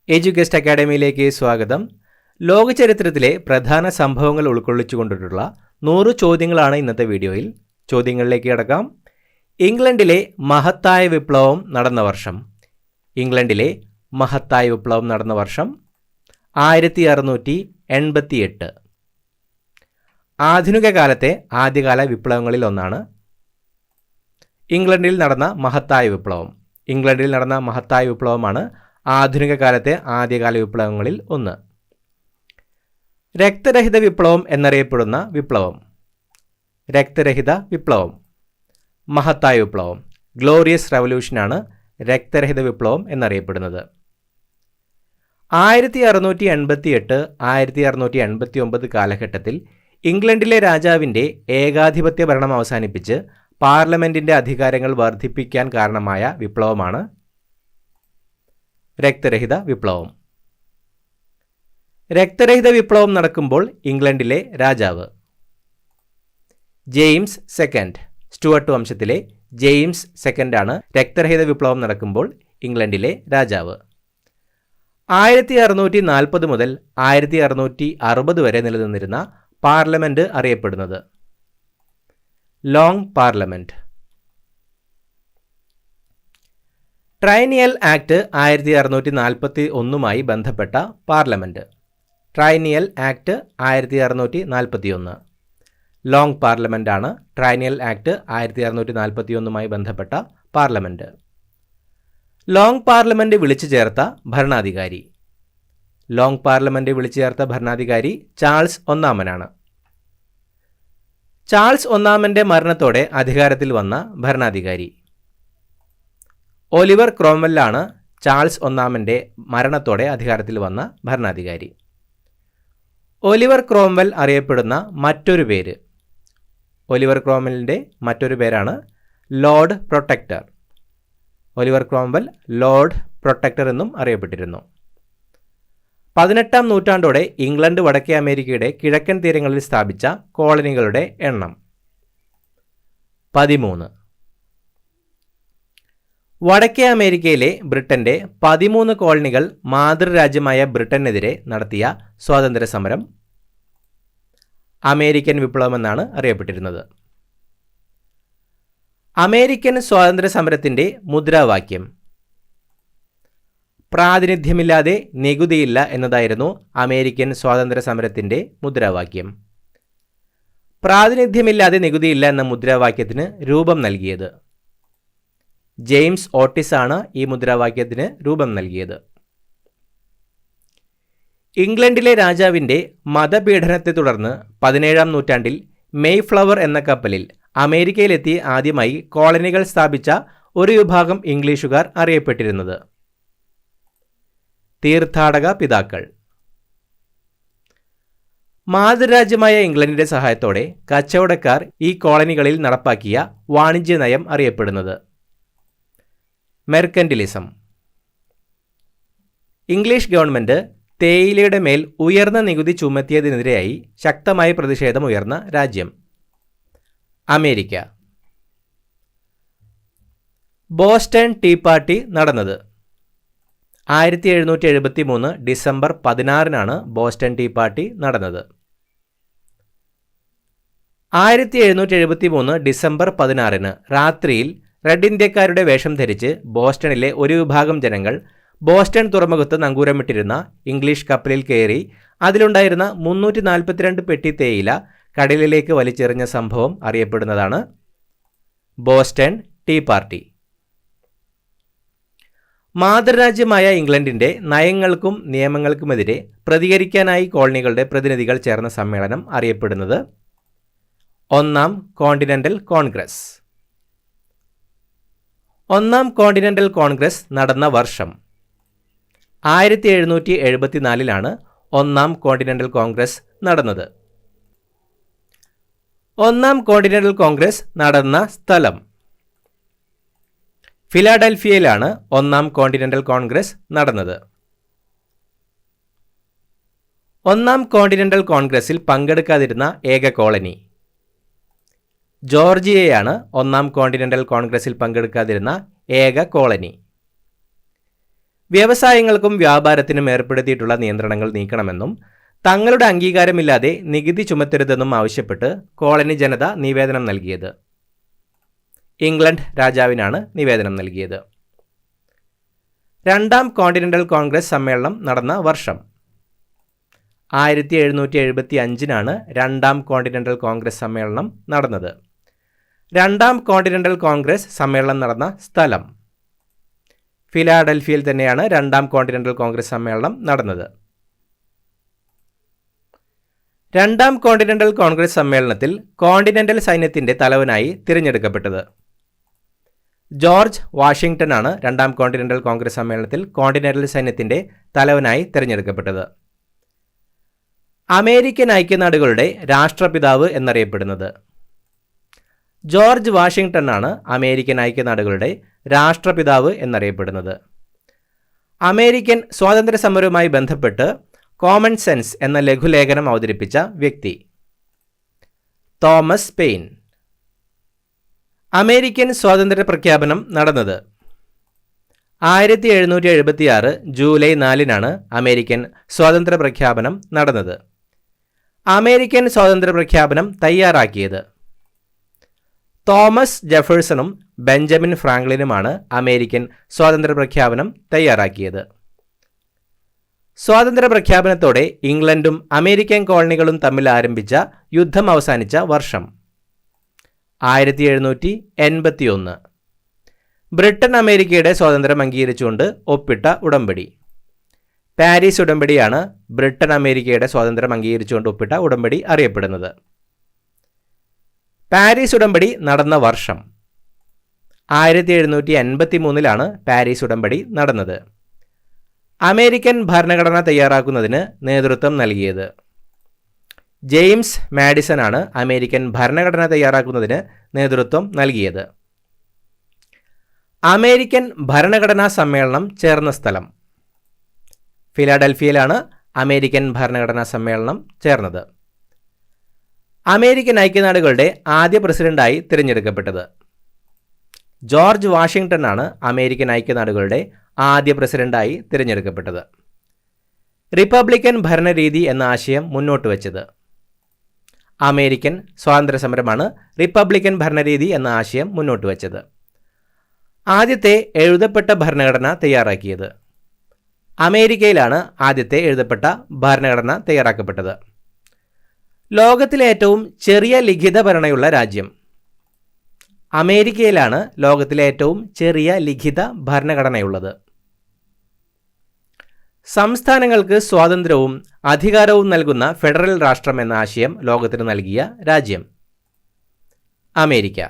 എഡ്യൂഗസ്റ്റ് അക്കാഡമിയിലേക്ക് സ്വാഗതം. ലോക ചരിത്രത്തിലെ പ്രധാന സംഭവങ്ങൾ ഉൾക്കൊള്ളിച്ചുകൊണ്ടിട്ടുള്ള 100 ചോദ്യങ്ങളാണ് ഇന്നത്തെ വീഡിയോയിൽ. ചോദ്യങ്ങളിലേക്ക് കടക്കാം. ഇംഗ്ലണ്ടിലെ മഹത്തായ വിപ്ലവം നടന്ന വർഷം. ഇംഗ്ലണ്ടിലെ മഹത്തായ വിപ്ലവം നടന്ന വർഷം 1688. ആധുനിക കാലത്തെ ആദ്യകാല വിപ്ലവങ്ങളിൽ ഒന്നാണ് ഇംഗ്ലണ്ടിൽ നടന്ന മഹത്തായ വിപ്ലവം. ഇംഗ്ലണ്ടിൽ നടന്ന മഹത്തായ വിപ്ലവമാണ് ആധുനിക കാലത്തെ ആദ്യകാല വിപ്ലവങ്ങളിൽ ഒന്ന്. രക്തരഹിത വിപ്ലവം എന്നറിയപ്പെടുന്ന വിപ്ലവം. രക്തരഹിത വിപ്ലവം. മഹത്തായ വിപ്ലവം. ഗ്ലോറിയസ് റവല്യൂഷനാണ് രക്തരഹിത വിപ്ലവം എന്നറിയപ്പെടുന്നത്. 1688 1689 കാലഘട്ടത്തിൽ ഇംഗ്ലണ്ടിലെ രാജാവിൻ്റെ ഏകാധിപത്യ ഭരണം അവസാനിപ്പിച്ച് പാർലമെൻറ്റിൻ്റെ അധികാരങ്ങൾ വർദ്ധിപ്പിക്കാൻ കാരണമായ വിപ്ലവമാണ് രക്തരഹിത വിപ്ലവം. രക്തരഹിത വിപ്ലവം നടക്കുമ്പോൾ ഇംഗ്ലണ്ടിലെ രാജാവ് ജെയിംസ് സെക്കൻഡ്, സ്റ്റുവർട്ട് വംശത്തിലെ ജെയിംസ് സെക്കൻഡ് ആണ് രക്തരഹിത വിപ്ലവം നടക്കുമ്പോൾ ഇംഗ്ലണ്ടിലെ രാജാവ്. 1640 മുതൽ 1660 വരെ നിലനിന്നിരുന്ന പാർലമെൻറ്റ് അറിയപ്പെടുന്നത് ലോങ് പാർലമെൻറ്റ്. ട്രൈനിയൽ ആക്ട് 1641 ബന്ധപ്പെട്ട പാർലമെൻറ്റ്. ട്രൈനിയൽ ആക്ട് 1641. ലോങ് പാർലമെൻറ്റാണ് ട്രൈനിയൽ ആക്ട് 1641 ബന്ധപ്പെട്ട പാർലമെൻറ്റ്. ലോങ് പാർലമെൻറ്റ് വിളിച്ചു ചേർത്ത ഭരണാധികാരി. ലോങ് പാർലമെൻറ്റ് വിളിച്ചു ചേർത്ത ഭരണാധികാരി ചാൾസ് ഒന്നാമനാണ്. ചാൾസ് ഒന്നാമൻ്റെ മരണത്തോടെ അധികാരത്തിൽ വന്ന ഭരണാധികാരി ഒലിവർ ക്രോംവെല്ലാണ് ചാൾസ് ഒന്നാമൻ്റെ മരണത്തോടെ അധികാരത്തിൽ വന്ന ഭരണാധികാരി. ഒലിവർ ക്രോംവെൽ അറിയപ്പെടുന്ന മറ്റൊരു പേര്, ഒലിവർ ക്രോംവെല്ലിൻ്റെ മറ്റൊരു പേരാണ് lord protector. Oliver Cromwell lord protector എന്നും അറിയപ്പെട്ടിരുന്നു. 18-ാം നൂറ്റാണ്ടോടെ ഇംഗ്ലണ്ട് വടക്കേ അമേരിക്കയുടെ കിഴക്കൻ തീരങ്ങളിൽ സ്ഥാപിച്ച കോളനികളുടെ എണ്ണം 13. വടക്കേ അമേരിക്കയിലെ ബ്രിട്ടൻ്റെ 13 കോളനികൾ മാതൃരാജ്യമായ ബ്രിട്ടനെതിരെ നടത്തിയ സ്വാതന്ത്ര്യ സമരം അമേരിക്കൻ വിപ്ലവം എന്നാണ് അറിയപ്പെട്ടിരുന്നത്. അമേരിക്കൻ സ്വാതന്ത്ര്യ സമരത്തിൻ്റെ മുദ്രാവാക്യം പ്രാതിനിധ്യമില്ലാതെ നികുതിയില്ല എന്നതായിരുന്നു അമേരിക്കൻ സ്വാതന്ത്ര്യ സമരത്തിൻ്റെ മുദ്രാവാക്യം. പ്രാതിനിധ്യമില്ലാതെ നികുതിയില്ല എന്ന മുദ്രാവാക്യത്തിന് രൂപം നൽകിയത് ജെയിംസ് ഓട്ടിസ് ആണ്. ഈ മുദ്രാവാക്യത്തിന് രൂപം നൽകിയത്. ഇംഗ്ലണ്ടിലെ രാജാവിൻ്റെ മതപീഡനത്തെ തുടർന്ന് 17-ാം നൂറ്റാണ്ടിൽ മെയ്ഫ്ലവർ എന്ന കപ്പലിൽ അമേരിക്കയിലെത്തി ആദ്യമായി കോളനികൾ സ്ഥാപിച്ച ഒരു വിഭാഗം ഇംഗ്ലീഷുകാർ അറിയപ്പെട്ടിരുന്നത് തീർത്ഥാടക പിതാക്കൾ. മാതൃരാജ്യമായ ഇംഗ്ലണ്ടിൻ്റെ സഹായത്തോടെ കച്ചവടക്കാർ ഈ കോളനികളിൽ നടപ്പാക്കിയ വാണിജ്യ നയം അറിയപ്പെടുന്നത് മെർക്കന്റിലിസം. ഇംഗ്ലീഷ് ഗവൺമെൻറ് തേയിലയുടെ മേൽ ഉയർന്ന നികുതി ചുമത്തിയതിനെതിരെയായി ശക്തമായ പ്രതിഷേധമുയർന്ന രാജ്യം അമേരിക്ക. ബോസ്റ്റൺ ടീ പാർട്ടി നടന്നത് 1773 ഡിസംബർ 16 ബോസ്റ്റൺ ടീ പാർട്ടി നടന്നത്. 1773 ഡിസംബർ 16 രാത്രിയിൽ റെഡ് ഇന്ത്യക്കാരുടെ വേഷം ധരിച്ച് ബോസ്റ്റണിലെ ഒരു വിഭാഗം ജനങ്ങൾ ബോസ്റ്റൺ തുറമുഖത്ത് നങ്കൂരമിട്ടിരുന്ന ഇംഗ്ലീഷ് കപ്പലിൽ കയറി അതിലുണ്ടായിരുന്ന 342 പെട്ടി തേയില കടലിലേക്ക് വലിച്ചെറിഞ്ഞ സംഭവം അറിയപ്പെടുന്നതാണ് ബോസ്റ്റൺ ടീ പാർട്ടി. മാതൃരാജ്യമായ ഇംഗ്ലണ്ടിൻ്റെ നയങ്ങൾക്കും നിയമങ്ങൾക്കുമെതിരെ പ്രതികരിക്കാനായി കോളനികളുടെ പ്രതിനിധികൾ ചേർന്ന സമ്മേളനം അറിയപ്പെടുന്നത് 1-ാം കോണ്ടിനെൻ്റൽ കോൺഗ്രസ്. 1-ാം കോണ്ടിനെൻ്റൽ കോൺഗ്രസ് നടന്ന വർഷം 1774 1-ാം കോണ്ടിനെൻ്റൽ കോൺഗ്രസ് നടന്നത്. 1-ാം കോണ്ടിനെൻ്റൽ കോൺഗ്രസ് നടന്ന സ്ഥലം ഫിലാഡൽഫിയയിലാണ് 1-ാം കോണ്ടിനെൻ്റൽ കോൺഗ്രസ് നടന്നത്. 1-ാം കോണ്ടിനെൻ്റൽ കോൺഗ്രസിൽ പങ്കെടുക്കാതിരുന്ന ഏക കോളനി ജോർജിയയാണ്. 1-ാം കോണ്ടിനെൻ്റൽ കോൺഗ്രസിൽ പങ്കെടുക്കാതിരുന്ന ഏക കോളനി. വ്യവസായങ്ങൾക്കും വ്യാപാരത്തിനും ഏർപ്പെടുത്തിയിട്ടുള്ള നിയന്ത്രണങ്ങൾ നീക്കണമെന്നും തങ്ങളുടെ അംഗീകാരമില്ലാതെ നികുതി ചുമത്തരുതെന്നും ആവശ്യപ്പെട്ട് കോളനി ജനത നിവേദനം നൽകിയത്. ഇംഗ്ലണ്ട് രാജാവിനാണ് നിവേദനം നൽകിയത്. രണ്ടാം കോണ്ടിനെന്റൽ കോൺഗ്രസ് സമ്മേളനം നടന്ന വർഷം 1775 രണ്ടാം കോണ്ടിനെന്റൽ കോൺഗ്രസ് സമ്മേളനം നടന്നത്. രണ്ടാം കോണ്ടിനെന്റൽ കോൺഗ്രസ് സമ്മേളനം നടന്ന സ്ഥലം ഫിലാഡൽഫിയയിൽ തന്നെയാണ് രണ്ടാം കോണ്ടിനെന്റൽ കോൺഗ്രസ് സമ്മേളനം നടന്നത്. രണ്ടാം കോണ്ടിനെന്റൽ കോൺഗ്രസ് സമ്മേളനത്തിൽ കോണ്ടിനെന്റൽ സൈന്യത്തിന്റെ തലവനായി തിരഞ്ഞെടുക്കപ്പെട്ടത് ജോർജ് വാഷിംഗ്ടൺ ആണ്. രണ്ടാം കോണ്ടിനെന്റൽ കോൺഗ്രസ് സമ്മേളനത്തിൽ കോണ്ടിനെന്റൽ സൈന്യത്തിന്റെ തലവനായി തിരഞ്ഞെടുക്കപ്പെട്ടത്. അമേരിക്കൻ ഐക്യനാടുകളുടെ രാഷ്ട്രപിതാവ് എന്നറിയപ്പെടുന്നത് ജോർജ് വാഷിംഗ്ടൺ ആണ്. അമേരിക്കൻ ഐക്യനാടുകളുടെ രാഷ്ട്രപിതാവ് എന്നറിയപ്പെടുന്നത്. അമേരിക്കൻ സ്വാതന്ത്ര്യ സമരവുമായി ബന്ധപ്പെട്ട് കോമൺ സെൻസ് എന്ന ലഘുലേഖനം അവതരിപ്പിച്ച വ്യക്തി തോമസ് പെയിൻ. അമേരിക്കൻ സ്വാതന്ത്ര്യ പ്രഖ്യാപനം നടന്നത് 1776 ജൂലൈ 4 അമേരിക്കൻ സ്വാതന്ത്ര്യ പ്രഖ്യാപനം നടന്നത്. അമേരിക്കൻ സ്വാതന്ത്ര്യ പ്രഖ്യാപനം തയ്യാറാക്കിയത് തോമസ് ജെഫേഴ്സണും ബെഞ്ചമിൻ ഫ്രാങ്ക്ലിനുമാണ്. അമേരിക്കൻ സ്വാതന്ത്ര്യ പ്രഖ്യാപനം തയ്യാറാക്കിയത്. സ്വാതന്ത്ര്യ പ്രഖ്യാപനത്തോടെ ഇംഗ്ലണ്ടും അമേരിക്കൻ കോളനികളും തമ്മിൽ ആരംഭിച്ച യുദ്ധം അവസാനിച്ച വർഷം 1781. ബ്രിട്ടൻ അമേരിക്കയുടെ സ്വാതന്ത്ര്യം അംഗീകരിച്ചുകൊണ്ട് ഒപ്പിട്ട ഉടമ്പടി പാരീസ് ഉടമ്പടിയാണ്. ബ്രിട്ടൻ അമേരിക്കയുടെ സ്വാതന്ത്ര്യം അംഗീകരിച്ചുകൊണ്ട് ഒപ്പിട്ട ഉടമ്പടി അറിയപ്പെടുന്നത്. പാരീസ് ഉടമ്പടി നടന്ന വർഷം 1783 പാരീസ് ഉടമ്പടി നടന്നത്. അമേരിക്കൻ ഭരണഘടന തയ്യാറാക്കുന്നതിന് നേതൃത്വം നൽകിയത് ജെയിംസ് മാഡിസൺ ആണ്. അമേരിക്കൻ ഭരണഘടന തയ്യാറാക്കുന്നതിന് നേതൃത്വം നൽകിയത്. അമേരിക്കൻ ഭരണഘടനാ സമ്മേളനം ചേർന്ന സ്ഥലം ഫിലാഡൽഫിയയിലാണ് അമേരിക്കൻ ഭരണഘടനാ സമ്മേളനം ചേർന്നത്. അമേരിക്കൻ ഐക്യനാടുകളുടെ ആദ്യ പ്രസിഡന്റായി തിരഞ്ഞെടുക്കപ്പെട്ടത് ജോർജ് വാഷിംഗ്ടൺ ആണ്. അമേരിക്കൻ ഐക്യനാടുകളുടെ ആദ്യ പ്രസിഡന്റായി തിരഞ്ഞെടുക്കപ്പെട്ടത്. റിപ്പബ്ലിക്കൻ ഭരണരീതി എന്ന ആശയം മുന്നോട്ട് വച്ചത് അമേരിക്കൻ സ്വാതന്ത്ര്യ സമരമാണ്. റിപ്പബ്ലിക്കൻ ഭരണരീതി എന്ന ആശയം മുന്നോട്ട് വച്ചത്. ആദ്യത്തെ എഴുതപ്പെട്ട ഭരണഘടന തയ്യാറാക്കിയത് അമേരിക്കയിലാണ്. ആദ്യത്തെ എഴുതപ്പെട്ട ഭരണഘടന തയ്യാറാക്കപ്പെട്ടത്. ലോകത്തിലെ ഏറ്റവും ചെറിയ ലിഖിത ഭരണയുള്ള രാജ്യം അമേരിക്കയിലാണ്. ലോകത്തിലെ ഏറ്റവും ചെറിയ ലിഖിത ഭരണഘടനയുള്ളത്. സംസ്ഥാനങ്ങൾക്ക് സ്വാതന്ത്ര്യവും അധികാരവും നൽകുന്ന ഫെഡറൽ രാഷ്ട്രം എന്ന ആശയം ലോകത്തിന് നൽകിയ രാജ്യം അമേരിക്ക.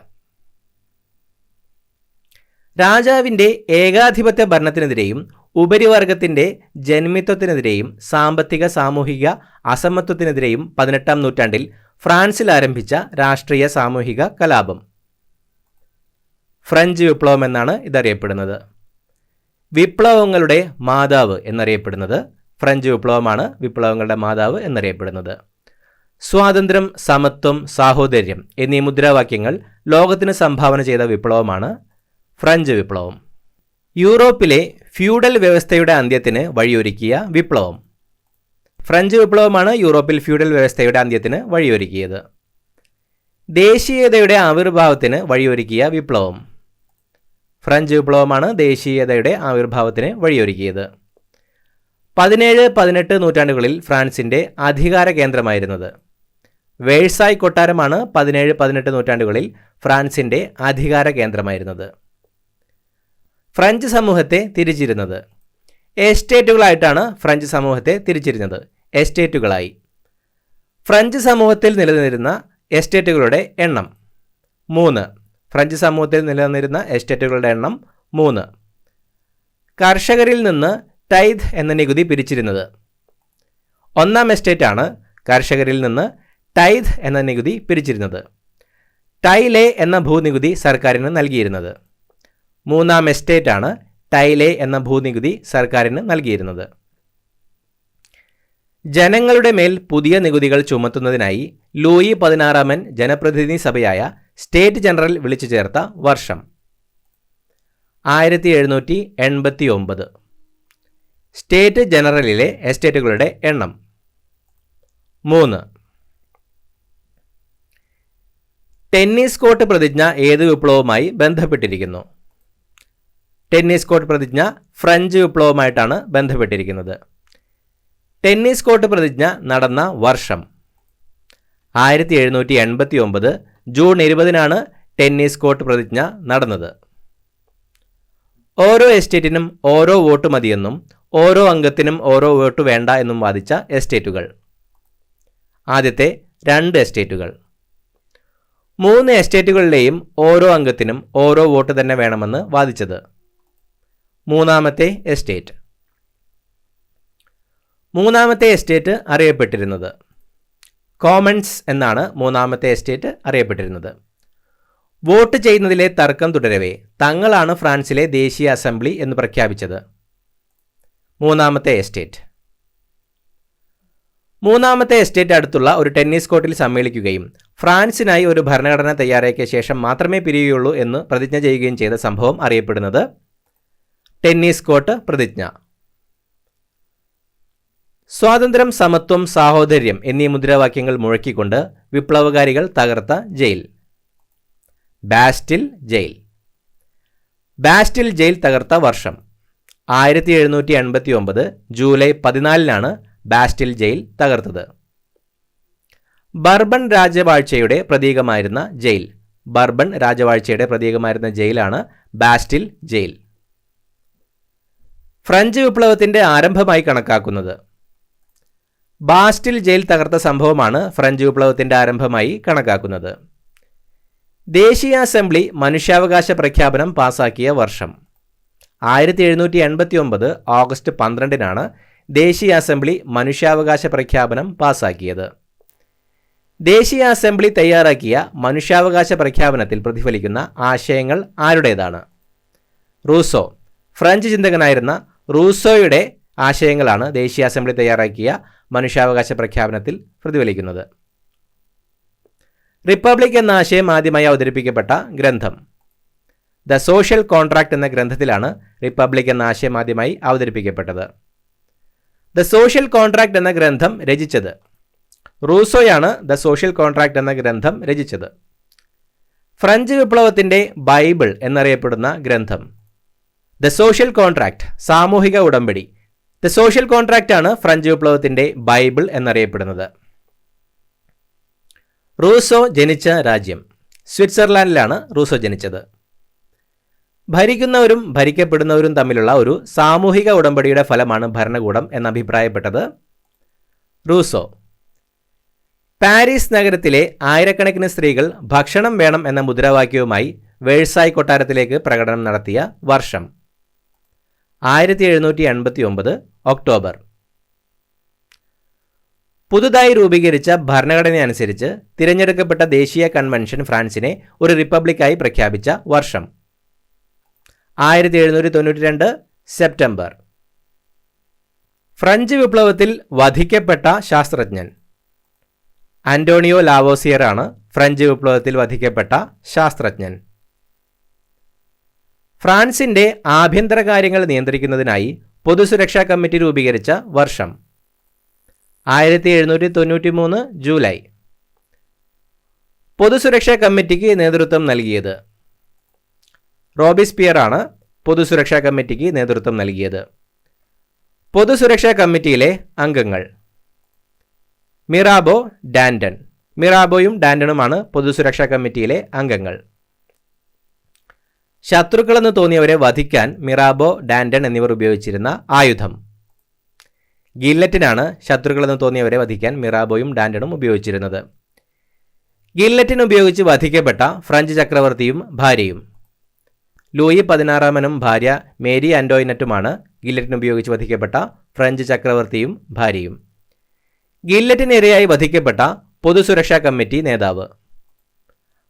രാജാവിൻ്റെ ഏകാധിപത്യ ഭരണത്തിനെതിരെയും ഉപരിവർഗത്തിൻ്റെ ജന്മിത്വത്തിനെതിരെയും സാമ്പത്തിക സാമൂഹിക അസമത്വത്തിനെതിരെയും 18-ാം നൂറ്റാണ്ടിൽ ഫ്രാൻസിൽ ആരംഭിച്ച രാഷ്ട്രീയ സാമൂഹിക കലാപം ഫ്രഞ്ച് വിപ്ലവം എന്നാണ് ഇതറിയപ്പെടുന്നത്. വിപ്ലവങ്ങളുടെ മാതാവ് എന്നറിയപ്പെടുന്നത് ഫ്രഞ്ച് വിപ്ലവമാണ്. വിപ്ലവങ്ങളുടെ മാതാവ് എന്നറിയപ്പെടുന്നത്. സ്വാതന്ത്ര്യം, സമത്വം, സാഹോദര്യം എന്നീ മുദ്രാവാക്യങ്ങൾ ലോകത്തിന് സംഭാവന ചെയ്ത വിപ്ലവമാണ് ഫ്രഞ്ച് വിപ്ലവം. യൂറോപ്പിലെ ഫ്യൂഡൽ വ്യവസ്ഥയുടെ അന്ത്യത്തിന് വഴിയൊരുക്കിയ വിപ്ലവം ഫ്രഞ്ച് വിപ്ലവമാണ്. യൂറോപ്പിൽ ഫ്യൂഡൽ വ്യവസ്ഥയുടെ അന്ത്യത്തിന് വഴിയൊരുക്കിയത്. ദേശീയതയുടെ ആവിർഭാവത്തിന് വഴിയൊരുക്കിയ വിപ്ലവം ഫ്രഞ്ച് വിപ്ലവമാണ്. ദേശീയതയുടെ ആവിർഭാവത്തിന് വഴിയൊരുക്കിയത്. 17-18 നൂറ്റാണ്ടുകളിൽ ഫ്രാൻസിൻ്റെ അധികാര കേന്ദ്രമായിരുന്നത് വേഴ്സായ് കൊട്ടാരമാണ്. 17-18 നൂറ്റാണ്ടുകളിൽ ഫ്രാൻസിൻ്റെ അധികാര കേന്ദ്രമായിരുന്നത്. ഫ്രഞ്ച് സമൂഹത്തെ തിരിച്ചിരുന്നത് എസ്റ്റേറ്റുകളായിട്ടാണ്. ഫ്രഞ്ച് സമൂഹത്തെ തിരിച്ചിരുന്നത് എസ്റ്റേറ്റുകളായി. ഫ്രഞ്ച് സമൂഹത്തിൽ നിലനിന്നിരുന്ന എസ്റ്റേറ്റുകളുടെ എണ്ണം 3. ഫ്രഞ്ച് സമൂഹത്തിൽ നിലനിന്നിരുന്ന എസ്റ്റേറ്റുകളുടെ എണ്ണം 3. കർഷകരിൽ നിന്ന് ടൈദ് എന്ന നികുതി പിരിച്ചിരുന്നത് 1-ാം എസ്റ്റേറ്റാണ്. കർഷകരിൽ നിന്ന് ടൈദ് എന്ന നികുതി പിരിച്ചിരുന്നത്. ടൈലേ എന്ന ഭൂനികുതി സർക്കാരിന് നൽകിയിരുന്നത് 3-ാം എസ്റ്റേറ്റാണ്. ടൈലേ എന്ന ഭൂനികുതി സർക്കാരിന് നൽകിയിരുന്നത്. ജനങ്ങളുടെ മേൽ പുതിയ നികുതികൾ ചുമത്തുന്നതിനായി ലൂയി 16 ജനപ്രതിനിധി സഭയായ സ്റ്റേറ്റ് ജനറൽ വിളിച്ചു ചേർത്ത വർഷം 1789. സ്റ്റേറ്റ് ജനറലിലെ എസ്റ്റേറ്റുകളുടെ എണ്ണം. 3. ടെന്നീസ് കോർട്ട് പ്രതിജ്ഞ ഏത് വിപ്ലവവുമായി ബന്ധപ്പെട്ടിരിക്കുന്നു? ടെന്നീസ് കോർട്ട് പ്രതിജ്ഞ ഫ്രഞ്ച് വിപ്ലവവുമായിട്ടാണ് ബന്ധപ്പെട്ടിരിക്കുന്നത്. ടെന്നീസ് കോർട്ട് പ്രതിജ്ഞ നടന്ന വർഷം 1789 ജൂൺ 20 ടെന്നീസ് കോർട്ട് പ്രതിജ്ഞ നടന്നത്. ഓരോ എസ്റ്റേറ്റിനും ഓരോ വോട്ട് മതിയെന്നും ഓരോ അംഗത്തിനും ഓരോ വോട്ട് വേണ്ട എന്നും വാദിച്ച എസ്റ്റേറ്റുകൾ. ആദ്യത്തെ 2 എസ്റ്റേറ്റുകൾ. 3 എസ്റ്റേറ്റുകളിലെയും ഓരോ അംഗത്തിനും ഓരോ വോട്ട് തന്നെ വേണമെന്ന് വാദിച്ചത്. 3ാമത്തെ എസ്റ്റേറ്റ്. 3ാമത്തെ എസ്റ്റേറ്റ് അറിയപ്പെട്ടിരുന്നത് കോമൺസ് എന്നാണ് 3ാമത്തെ എസ്റ്റേറ്റ് അറിയപ്പെട്ടിരുന്നത്. വോട്ട് ചെയ്യുന്നതിലെ തർക്കം തുടരവേ തങ്ങളാണ് ഫ്രാൻസിലെ ദേശീയ അസംബ്ലി എന്ന് പ്രഖ്യാപിച്ചത്. 3ാമത്തെ എസ്റ്റേറ്റ്. 3ാമത്തെ എസ്റ്റേറ്റ് അടുത്തുള്ള ഒരു ടെന്നീസ് കോർട്ടിൽ സമ്മേളിക്കുകയും ഫ്രാൻസിനായി ഒരു ഭരണഘടന തയ്യാറാക്കിയ ശേഷം മാത്രമേ പിരിയുകയുള്ളൂ എന്ന് പ്രതിജ്ഞ ചെയ്യുകയും ചെയ്ത സംഭവം അറിയപ്പെടുന്നത് ടെന്നീസ് കോർട്ട് പ്രതിജ്ഞ. സ്വാതന്ത്ര്യം, സമത്വം, സാഹോദര്യം എന്നീ മുദ്രാവാക്യങ്ങൾ മുഴക്കിക്കൊണ്ട് വിപ്ലവകാരികൾ തകർത്ത jail. Bastille jail. Bastille jail തകർത്ത വർഷം 1789 ജൂലൈ 14 ബാസ്റ്റിൽ ജയിൽ തകർത്തത്. ബർബൺ രാജവാഴ്ചയുടെ പ്രതീകമായിരുന്ന ജയിൽ. ബർബൺ രാജവാഴ്ചയുടെ പ്രതീകമായിരുന്ന ജയിലാണ് ബാസ്റ്റിൽ ജയിൽ. ഫ്രഞ്ച് വിപ്ലവത്തിന്റെ ആരംഭമായി കണക്കാക്കുന്നത്. ബാസ്റ്റിൽ ജയിൽ തകർത്ത സംഭവമാണ് ഫ്രഞ്ച് വിപ്ലവത്തിന്റെ ആരംഭമായി കണക്കാക്കുന്നത്. ദേശീയ അസംബ്ലി മനുഷ്യാവകാശ പ്രഖ്യാപനം പാസാക്കിയ വർഷം 1789 ഓഗസ്റ്റ് 12 ദേശീയ അസംബ്ലി മനുഷ്യാവകാശ പ്രഖ്യാപനം പാസാക്കിയത്. ദേശീയ അസംബ്ലി തയ്യാറാക്കിയ മനുഷ്യാവകാശ പ്രഖ്യാപനത്തിൽ പ്രതിഫലിക്കുന്ന ആശയങ്ങൾ ആരുടേതാണ്? റൂസോ. ഫ്രഞ്ച് ചിന്തകനായിരുന്ന റൂസോയുടെ ആശയങ്ങളാണ് ദേശീയ അസംബ്ലി തയ്യാറാക്കിയ മനുഷ്യാവകാശ പ്രഖ്യാപനത്തിൽ പ്രതിഫലിക്കുന്നത്. റിപ്പബ്ലിക് എന്ന ആശയം ആദ്യമായി അവതരിപ്പിക്കപ്പെട്ട ഗ്രന്ഥം. ദ സോഷ്യൽ കോൺട്രാക്ട് എന്ന ഗ്രന്ഥത്തിലാണ് റിപ്പബ്ലിക് എന്ന ആശയം ആദ്യമായി അവതരിപ്പിക്കപ്പെട്ടത്. ദ സോഷ്യൽ കോൺട്രാക്ട് എന്ന ഗ്രന്ഥം രചിച്ചത് റൂസോയാണ്. ദ സോഷ്യൽ കോൺട്രാക്ട് എന്ന ഗ്രന്ഥം രചിച്ചത്. ഫ്രഞ്ച് വിപ്ലവത്തിന്റെ ബൈബിൾ എന്നറിയപ്പെടുന്ന ഗ്രന്ഥം. ദ സോഷ്യൽ കോൺട്രാക്ട്, സാമൂഹിക ഉടമ്പടി. ദ സോഷ്യൽ കോൺട്രാക്റ്റ് ആണ് ഫ്രഞ്ച് വിപ്ലവത്തിന്റെ ബൈബിൾ എന്നറിയപ്പെടുന്നത്. റൂസോ ജനിച്ച രാജ്യം. സ്വിറ്റ്സർലാൻഡിലാണ് റൂസോ ജനിച്ചത്. ഭരിക്കുന്നവരും ഭരിക്കപ്പെടുന്നവരും തമ്മിലുള്ള ഒരു സാമൂഹിക ഉടമ്പടിയുടെ ഫലമാണ് ഭരണകൂടം എന്നഭിപ്രായപ്പെട്ടത് റൂസോ. പാരീസ് നഗരത്തിലെ ആയിരക്കണക്കിന് സ്ത്രീകൾ ഭക്ഷണം വേണം എന്ന മുദ്രാവാക്യവുമായി വേഴ്സായ് കൊട്ടാരത്തിലേക്ക് പ്രകടനം നടത്തിയ വർഷം 1789 ഒക്ടോബർ. പുതുതായി രൂപീകരിച്ച ഭരണഘടനയനുസരിച്ച് തിരഞ്ഞെടുക്കപ്പെട്ട ദേശീയ കൺവെൻഷൻ ഫ്രാൻസിനെ ഒരു റിപ്പബ്ലിക്കായി പ്രഖ്യാപിച്ച വർഷം 1792 സെപ്റ്റംബർ. ഫ്രഞ്ച് വിപ്ലവത്തിൽ വധിക്കപ്പെട്ട ശാസ്ത്രജ്ഞൻ. ആന്റോണിയോ ലാവോസിയർ ആണ് ഫ്രഞ്ച് വിപ്ലവത്തിൽ വധിക്കപ്പെട്ട ശാസ്ത്രജ്ഞൻ. ഫ്രാൻസിന്റെ ആഭ്യന്തര കാര്യങ്ങൾ നിയന്ത്രിക്കുന്നതിനായി പൊതുസുരക്ഷാ കമ്മിറ്റി രൂപീകരിച്ച വർഷം 1793 ജൂലൈ. പൊതുസുരക്ഷാ കമ്മിറ്റിക്ക് നേതൃത്വം നൽകിയത് റോബിസ്പിയർ ആണ്. പൊതുസുരക്ഷാ കമ്മിറ്റിക്ക് നേതൃത്വം നൽകിയത്. പൊതുസുരക്ഷാ കമ്മിറ്റിയിലെ അംഗങ്ങൾ മിറാബോ, ഡാന്റൺ. മിറാബോയും ഡാന്റണുമാണ് പൊതുസുരക്ഷാ കമ്മിറ്റിയിലെ അംഗങ്ങൾ. ശത്രുക്കളെന്ന് തോന്നിയവരെ വധിക്കാൻ മിറാബോ, ഡാന്റൺ എന്നിവർ ഉപയോഗിച്ചിരുന്ന ആയുധം. ഗില്ലറ്റിനാണ് ശത്രുക്കളെന്ന് തോന്നിയവരെ വധിക്കാൻ മിറാബോയും ഡാന്റണും ഉപയോഗിച്ചിരുന്നത്. ഗില്ലറ്റിൻ ഉപയോഗിച്ച് വധിക്കപ്പെട്ട ഫ്രഞ്ച് ചക്രവർത്തിയും ഭാര്യയും. ലൂയി 16 ഭാര്യ മേരി ആന്റോയിനറ്റുമാണ് ഗില്ലറ്റിൻ ഉപയോഗിച്ച് വധിക്കപ്പെട്ട ഫ്രഞ്ച് ചക്രവർത്തിയും ഭാര്യയും. ഗില്ലറ്റിനിരയായി വധിക്കപ്പെട്ട പൊതുസുരക്ഷാ കമ്മിറ്റി നേതാവ്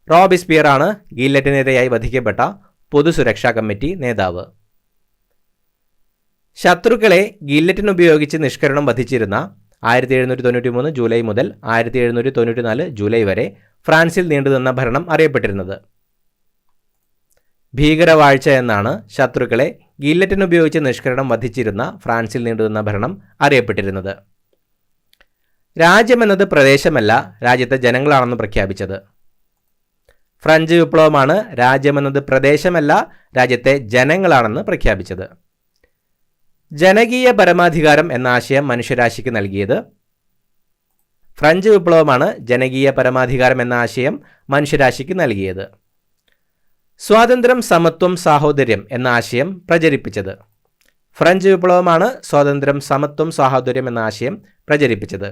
റോബിസ്പിയർ ആണ്. ഗില്ലറ്റിനിരയായി വധിക്കപ്പെട്ട പൊതുസുരക്ഷാ കമ്മിറ്റി നേതാവ്. ശത്രുക്കളെ ഗില്ലറ്റിൻ ഉപയോഗിച്ച് നിഷ്കരുണം വധിച്ചിരുന്ന 1793 ജൂലൈ മുതൽ 1794 ജൂലൈ വരെ ഫ്രാൻസിൽ നീണ്ടുനിന്ന ഭരണം അറിയപ്പെട്ടിരുന്നത് ഭീകരവാഴ്ച എന്നാണ് ശത്രുക്കളെ ഗില്ലറ്റിൻ ഉപയോഗിച്ച് നിഷ്കരണം വധിച്ചിരുന്ന ഫ്രാൻസിൽ നീണ്ടുനിന്ന ഭരണം അറിയപ്പെട്ടിരുന്നത്. രാജ്യമെന്നത് പ്രദേശമല്ല, രാജ്യത്തെ ജനങ്ങളാണെന്ന് പ്രഖ്യാപിച്ചത്. ഫ്രഞ്ച് വിപ്ലവമാണ് രാജ്യമെന്നത് പ്രദേശമല്ല, രാജ്യത്തെ ജനങ്ങളാണെന്ന് പ്രഖ്യാപിച്ചത്. ജനകീയ പരമാധികാരം എന്ന ആശയം മനുഷ്യരാശിക്ക് നൽകിയത്. ഫ്രഞ്ച് വിപ്ലവമാണ് ജനകീയ പരമാധികാരം എന്ന ആശയം മനുഷ്യരാശിക്ക് നൽകിയത്. സ്വാതന്ത്ര്യം, സമത്വം, സാഹോദര്യം എന്ന ആശയം പ്രചരിപ്പിച്ചത്. ഫ്രഞ്ച് വിപ്ലവമാണ് സ്വാതന്ത്ര്യം, സമത്വം, സാഹോദര്യം എന്ന ആശയം പ്രചരിപ്പിച്ചത്.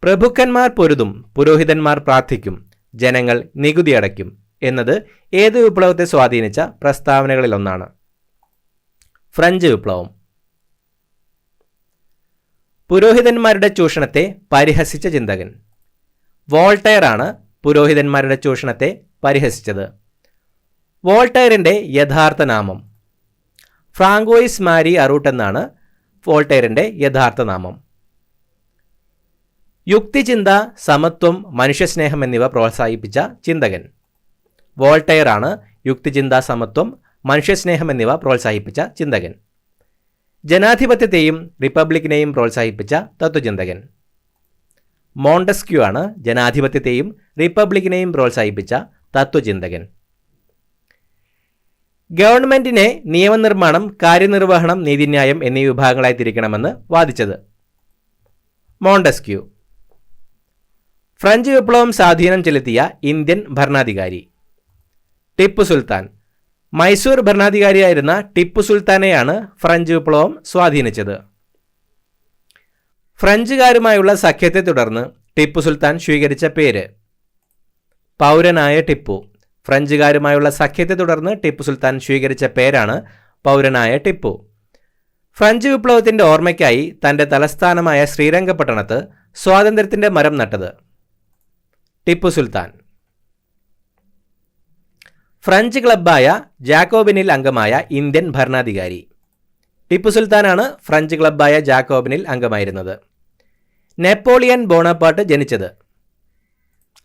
പ്രഭുക്കന്മാർ പൊരുതും, പുരോഹിതന്മാർ പ്രാർത്ഥിക്കും, ജനങ്ങൾ നികുതി അടയ്ക്കും എന്നത് ഏത് വിപ്ലവത്തെ സ്വാധീനിച്ച പ്രസ്താവനകളിലൊന്നാണ്? ഫ്രഞ്ച് വിപ്ലവം. പുരോഹിതന്മാരുടെ ചൂഷണത്തെ പരിഹസിച്ച ചിന്തകൻ. വോൾട്ടയർ ആണ് പുരോഹിതന്മാരുടെ ചൂഷണത്തെ പരിഹസിച്ചത്. വോൾട്ടയറിൻ്റെ യഥാർത്ഥ നാമം? ഫ്രാങ്കോയിസ് മാരി അറൂട്ട് എന്നാണ് വോൾട്ടയറിൻ്റെ യഥാർത്ഥ നാമം. യുക്തിചിന്ത, സമത്വം, മനുഷ്യസ്നേഹം എന്നിവ പ്രോത്സാഹിപ്പിച്ച ചിന്തകൻ. വോൾട്ടയർ ആണ് യുക്തിചിന്ത, സമത്വം, മനുഷ്യസ്നേഹം എന്നിവ പ്രോത്സാഹിപ്പിച്ച ചിന്തകൻ. ജനാധിപത്യത്തെയും റിപ്പബ്ലിക്കിനെയും പ്രോത്സാഹിപ്പിച്ച തത്വചിന്തകൻ. മോണ്ടസ്ക്യൂ ആണ് ജനാധിപത്യത്തെയും റിപ്പബ്ലിക്കിനെയും പ്രോത്സാഹിപ്പിച്ച തത്വചിന്തകൻ. ഗവൺമെന്റിനെ നിയമനിർമ്മാണം, കാര്യനിർവഹണം, നീതിന്യായം എന്നീ വിഭാഗങ്ങളായി തിരിക്കണമെന്ന് വാദിച്ചത്. മോണ്ടസ്ക്യൂ. ഫ്രഞ്ച് വിപ്ലവം സ്വാധീനം ചെലുത്തിയ ഇന്ത്യൻ ഭരണാധികാരി. ടിപ്പു സുൽത്താൻ. മൈസൂർ ഭരണാധികാരിയായിരുന്ന ടിപ്പു സുൽത്താനെയാണ് ഫ്രഞ്ച് വിപ്ലവം സ്വാധീനിച്ചത്. ഫ്രഞ്ചുകാരുമായുള്ള സഖ്യത്തെ തുടർന്ന് ടിപ്പു സുൽത്താൻ സ്വീകരിച്ച പേര്? പൗരനായ ടിപ്പു. ഫ്രഞ്ചുകാരുമായുള്ള സഖ്യത്തെ തുടർന്ന് ടിപ്പു സുൽത്താൻ സ്വീകരിച്ച പേരാണ് പൗരനായ ടിപ്പു. ഫ്രഞ്ച് വിപ്ലവത്തിൻ്റെ ഓർമ്മയ്ക്കായി തൻ്റെ തലസ്ഥാനമായ ശ്രീരംഗപട്ടണത്ത് സ്വാതന്ത്ര്യത്തിൻ്റെ മരം നട്ടത്? ടിപ്പു സുൽത്താൻ. ഫ്രഞ്ച് ക്ലബ്ബായ ജാക്കോബിനിൽ അംഗമായ ഇന്ത്യൻ ഭരണാധികാരി. ടിപ്പു സുൽത്താനാണ് ഫ്രഞ്ച് ക്ലബ്ബായ ജാക്കോബിനിൽ അംഗമായിരുന്നത്. നെപ്പോളിയൻ ബോണപ്പാർട്ട് ജനിച്ചത്?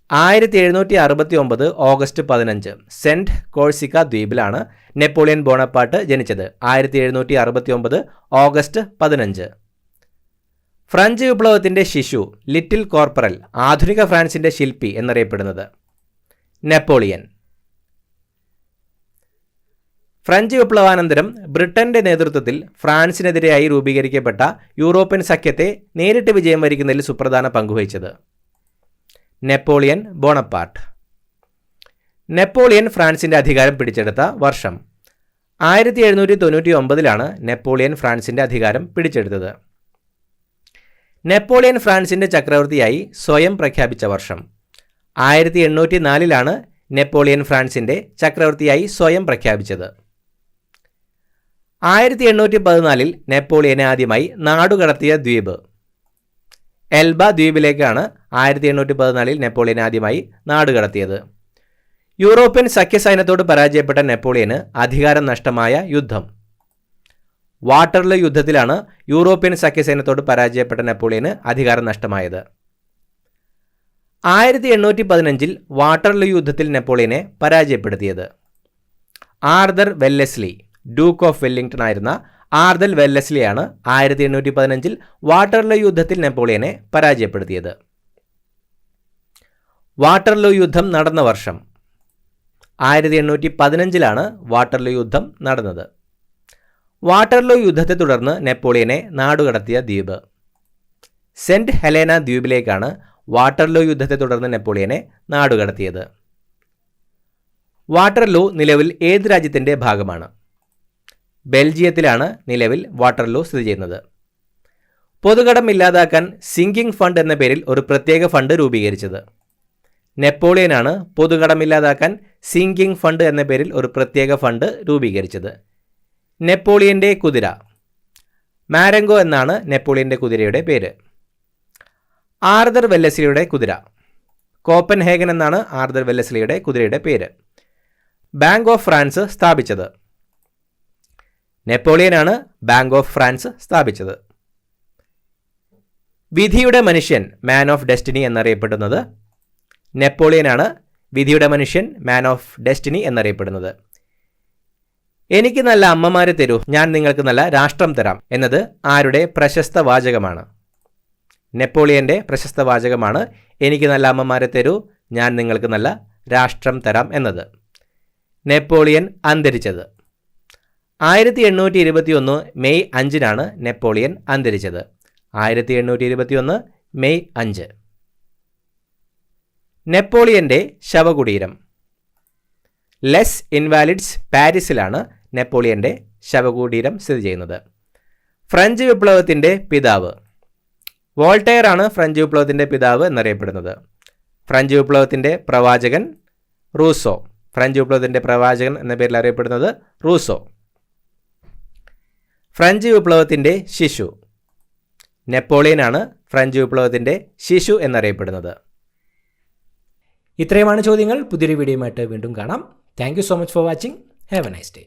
1769 ഓഗസ്റ്റ് 15 സെന്റ് കോഴ്സിക്ക ദ്വീപിലാണ് നെപ്പോളിയൻ ബോണപ്പാർട്ട് ജനിച്ചത്. 1769 ഓഗസ്റ്റ് 15. ഫ്രഞ്ച് വിപ്ലവത്തിൻ്റെ ശിശു, ലിറ്റിൽ കോർപ്പറൽ, ആധുനിക ഫ്രാൻസിൻ്റെ ശില്പി എന്നറിയപ്പെടുന്നത്? നെപ്പോളിയൻ. ഫ്രഞ്ച് വിപ്ലവാനന്തരം ബ്രിട്ടന്റെ നേതൃത്വത്തിൽ ഫ്രാൻസിനെതിരെയായി രൂപീകരിക്കപ്പെട്ട യൂറോപ്യൻ സഖ്യത്തെ നേരിട്ട് വിജയം വരിക്കുന്നതിൽ സുപ്രധാന പങ്കുവഹിച്ചത്? Napoleon Bonaparte. നെപ്പോളിയൻ ഫ്രാൻസിൻ്റെ അധികാരം പിടിച്ചെടുത്ത വർഷം? 1799 നെപ്പോളിയൻ ഫ്രാൻസിൻ്റെ അധികാരം പിടിച്ചെടുത്തത്. നെപ്പോളിയൻ ഫ്രാൻസിൻ്റെ ചക്രവർത്തിയായി സ്വയം പ്രഖ്യാപിച്ച വർഷം? 1804 നെപ്പോളിയൻ ഫ്രാൻസിൻ്റെ ചക്രവർത്തിയായി സ്വയം പ്രഖ്യാപിച്ചത്. 1814 നെപ്പോളിയനെ ആദ്യമായി നാടുകടത്തിയ ദ്വീപ്? എൽബ ദ്വീപിലേക്കാണ് 1814 നെപ്പോളിയൻ ആദ്യമായി നാടുകടത്തിയത്. യൂറോപ്യൻ സഖ്യസൈന്യത്തോട് പരാജയപ്പെട്ട നെപ്പോളിയന് അധികാരം നഷ്ടമായ യുദ്ധം? വാട്ടർലോ യുദ്ധത്തിലാണ് യൂറോപ്യൻ സഖ്യസൈന്യത്തോട് പരാജയപ്പെട്ട നെപ്പോളിയന് അധികാരം നഷ്ടമായത്. 1815 വാട്ടർലോ യുദ്ധത്തിൽ നെപ്പോളിയനെ പരാജയപ്പെടുത്തിയത്? Arthur Wellesley. Duke of Wellington ആയിരുന്ന ആർതർ വെല്ലസ്ലിയാണ് 1815 വാട്ടർലോ യുദ്ധത്തിൽ നെപ്പോളിയനെ പരാജയപ്പെടുത്തിയത്. വാട്ടർലോ യുദ്ധം നടന്ന വർഷം? 1815 വാട്ടർലോ യുദ്ധം നടന്നത്. വാട്ടർലോ യുദ്ധത്തെ തുടർന്ന് നെപ്പോളിയനെ നാടുകടത്തിയ ദ്വീപ്? സെന്റ് ഹെലേന ദ്വീപിലേക്കാണ് വാട്ടർലോ യുദ്ധത്തെ തുടർന്ന് നെപ്പോളിയനെ നാടുകടത്തിയത്. വാട്ടർലോ നിലവിൽ ഏത് രാജ്യത്തിൻ്റെ ഭാഗമാണ്? ബെൽജിയത്തിലാണ് നിലവിൽ വാട്ടർലോ സ്ഥിതി ചെയ്യുന്നത്. പൊതുകടം ഇല്ലാതാക്കാൻ സിങ്കിങ് ഫണ്ട് എന്ന പേരിൽ ഒരു പ്രത്യേക ഫണ്ട് രൂപീകരിച്ചത്? നെപ്പോളിയനാണ് പൊതുകടം ഇല്ലാതാക്കാൻ സിങ്കിങ് ഫണ്ട് എന്ന പേരിൽ ഒരു പ്രത്യേക ഫണ്ട് രൂപീകരിച്ചത്. നെപ്പോളിയൻ്റെ കുതിര? മാരംഗോ എന്നാണ് നെപ്പോളിയൻ്റെ കുതിരയുടെ പേര്. ആർതർ വെല്ലസ്ലിയുടെ കുതിര? കോപ്പൻഹേഗൻ എന്നാണ് ആർതർ വെല്ലസ്ലിയുടെ കുതിരയുടെ പേര്. ബാങ്ക് ഓഫ് ഫ്രാൻസ് സ്ഥാപിച്ചത്? നെപ്പോളിയനാണ് ബാങ്ക് ഓഫ് ഫ്രാൻസ് സ്ഥാപിച്ചത്. വിധിയുടെ മനുഷ്യൻ, മാൻ ഓഫ് ഡെസ്റ്റിനി എന്നറിയപ്പെടുന്നത്? നെപ്പോളിയനാണ് വിധിയുടെ മനുഷ്യൻ, മാൻ ഓഫ് ഡെസ്റ്റിനി എന്നറിയപ്പെടുന്നത്. എനിക്ക് നല്ല അമ്മമാരെ തരൂ, ഞാൻ നിങ്ങൾക്ക് നല്ല രാഷ്ട്രം തരാം എന്നത് ആരുടെ പ്രശസ്ത വാചകമാണ്? നെപ്പോളിയന്റെ പ്രശസ്ത വാചകമാണ് എനിക്ക് നല്ല അമ്മമാരെ തരൂ, ഞാൻ നിങ്ങൾക്ക് നല്ല രാഷ്ട്രം തരാം എന്നത്. നെപ്പോളിയൻ അന്തരിച്ചത് 1821 മെയ് 5-നാണ് നെപ്പോളിയൻ അന്തരിച്ചത്. 1821 മെയ് 5. നെപ്പോളിയന്റെ ശവകുടീരം. ലെസ് ഇൻവാലിഡ്സ് പാരീസിലാണ് നെപ്പോളിയന്റെ ശവകുടീരം സ്ഥിതി ചെയ്യുന്നത്. ഫ്രഞ്ച് വിപ്ലവത്തിൻ്റെ പിതാവ്. വോൾട്ടയർ ആണ് ഫ്രഞ്ച് വിപ്ലവത്തിൻ്റെ പിതാവ് എന്നറിയപ്പെടുന്നത്. ഫ്രഞ്ച് വിപ്ലവത്തിൻ്റെ പ്രവാചകൻ റൂസോ. ഫ്രഞ്ച് വിപ്ലവത്തിൻ്റെ പ്രവാചകൻ എന്ന പേരിൽ അറിയപ്പെടുന്നത് റൂസോ. ഫ്രഞ്ച് വിപ്ലവത്തിൻ്റെ ശിശു. നെപ്പോളിയനാണ് ഫ്രഞ്ച് വിപ്ലവത്തിൻ്റെ ശിശു എന്നറിയപ്പെടുന്നത്. ഇത്രയുമാണ് ചോദ്യങ്ങൾ. പുതിയൊരു വീഡിയോയുമായിട്ട് വീണ്ടും കാണാം. Thank you so much for watching. Have A nice day.